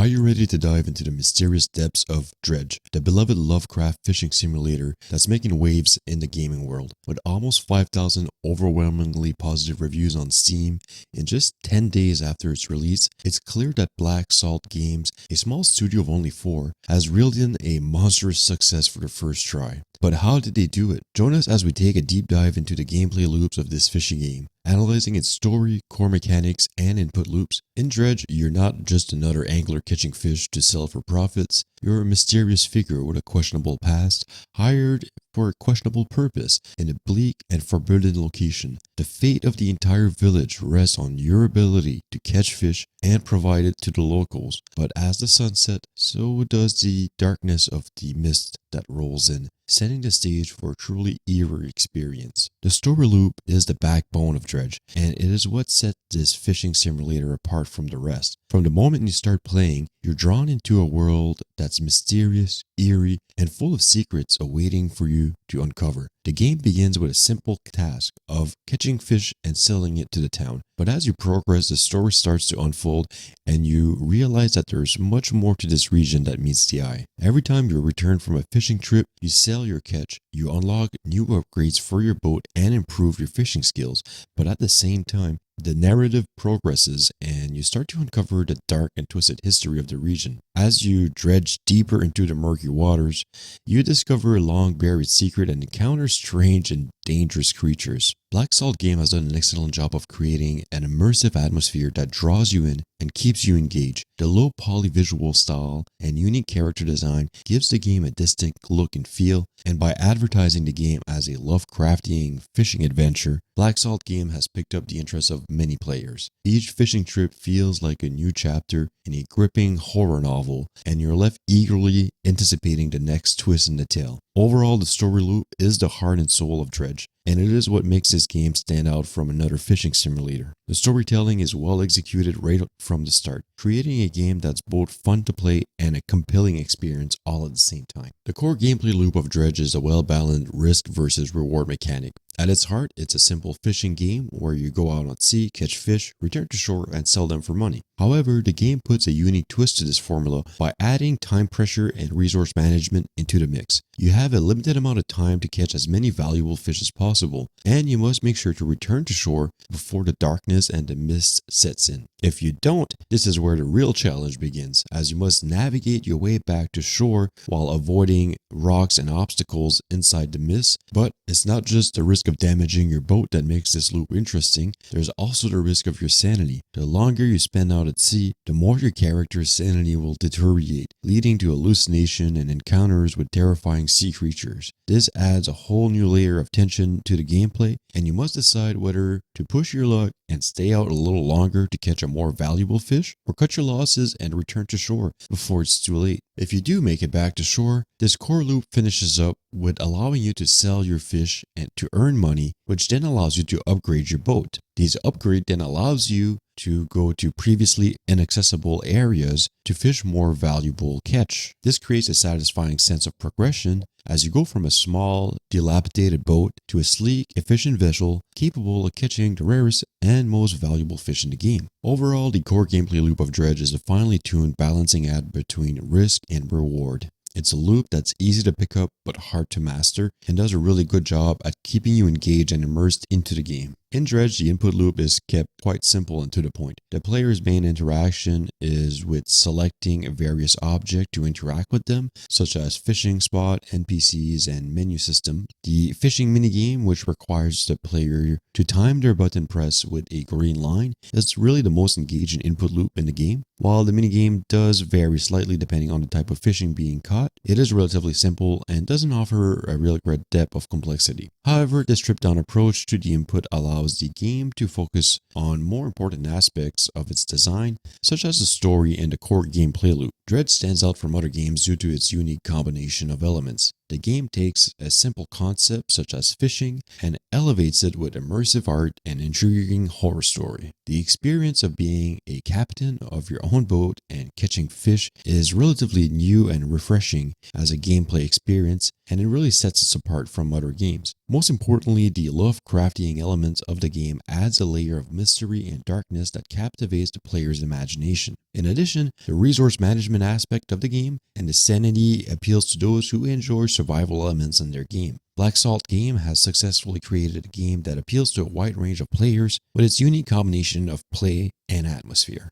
you ready to dive into the mysterious depths of Dredge, the beloved Lovecraft fishing simulator that's making waves in the gaming world? With almost 5,000 overwhelmingly positive reviews on Steam in just 10 days after its release, it's clear that Black Salt Games, a small studio of only 4, has reeled in a monstrous success for the first try. But how did they do it? Join us as we take a deep dive into the gameplay loops of this fishing game, analyzing its story, core mechanics, and input loops. In Dredge, you're not just another angler catching fish to sell for profits. You're a mysterious figure with a questionable past, hired for a questionable purpose in a bleak and forbidden location. The fate of the entire village rests on your ability to catch fish and provide it to the locals. But as the sun sets, so does the darkness of the mist that rolls in, setting the stage for a truly eerie experience. The story loop is the backbone of Dredge, and it is what sets this fishing simulator apart from the rest. From the moment you start playing, you're drawn into a world that's mysterious, eerie, and full of secrets awaiting for you to uncover. The game begins with a simple task of catching fish and selling it to the town. But as you progress, the story starts to unfold and you realize that there's much more to this region that meets the eye. Every time you return from a fishing trip, you sell your catch, you unlock new upgrades for your boat and improve your fishing skills. But at the same time, the narrative progresses and you start to uncover the dark and twisted history of the region. As you dredge deeper into the murky waters, you discover a long buried secret and encounter strange and dangerous creatures. Black Salt Game has done an excellent job of creating an immersive atmosphere that draws you in and keeps you engaged. The low poly visual style and unique character design gives the game a distinct look and feel, and by advertising the game as a Lovecraftian fishing adventure, Black Salt Game has picked up the interest of many players. Each fishing trip feels like a new chapter in a gripping horror novel, and you're left eagerly anticipating the next twist in the tale. Overall, the story loop is the heart and soul of Dredge, and it is what makes this game stand out from another fishing simulator. The storytelling is well executed right from the start, creating a game that's both fun to play and a compelling experience all at the same time. The core gameplay loop of Dredge is a well-balanced risk versus reward mechanic. At its heart, it's a simple fishing game where you go out on sea, catch fish, return to shore, and sell them for money. However, the game puts a unique twist to this formula by adding time pressure and resource management into the mix. You have a limited amount of time to catch as many valuable fish as possible, and you must make sure to return to shore before the darkness and the mist sets in. If you don't, this is where the real challenge begins, as you must navigate your way back to shore while avoiding rocks and obstacles inside the mist. But it's not just the risk of damaging your boat that makes this loop interesting, there's also the risk of your sanity. The longer you spend out at sea, the more your character's sanity will deteriorate, leading to hallucination and encounters with terrifying sea creatures. This adds a whole new layer of tension to the gameplay, and you must decide whether to push your luck and stay out a little longer to catch a more valuable fish, or cut your losses and return to shore before it's too late. If you do make it back to shore, this core loop finishes up with allowing you to sell your fish and to earn money, which then allows you to upgrade your boat. This upgrade then allows you to go to previously inaccessible areas to fish more valuable catch. This creates a satisfying sense of progression as you go from a small, dilapidated boat to a sleek, efficient vessel capable of catching the rarest and most valuable fish in the game. Overall, the core gameplay loop of Dredge is a finely tuned balancing act between risk and reward. It's a loop that's easy to pick up but hard to master, and does a really good job at keeping you engaged and immersed into the game. In Dredge, the input loop is kept quite simple and to the point. The player's main interaction is with selecting various objects to interact with them, such as fishing spot, NPCs, and menu system. The fishing minigame, which requires the player to time their button press with a green line, is really the most engaging input loop in the game. While the minigame does vary slightly depending on the type of fishing being caught, it is relatively simple and doesn't offer a real great depth of complexity. However, this stripped-down approach to the input allows the game to focus on more important aspects of its design, such as the story and the core gameplay loop. Dredge stands out from other games due to its unique combination of elements. the game takes a simple concept such as fishing and elevates it with immersive art and intriguing horror story. The experience of being a captain of your own boat and catching fish is relatively new and refreshing as a gameplay experience, and it really sets it apart from other games. Most importantly, the Lovecraftian element of the game adds a layer of mystery and darkness that captivates the player's imagination. In addition, the resource management aspect of the game and the sanity appeals to those who enjoy survival elements in their game. Black Salt Game has successfully created a game that appeals to a wide range of players with its unique combination of play and atmosphere.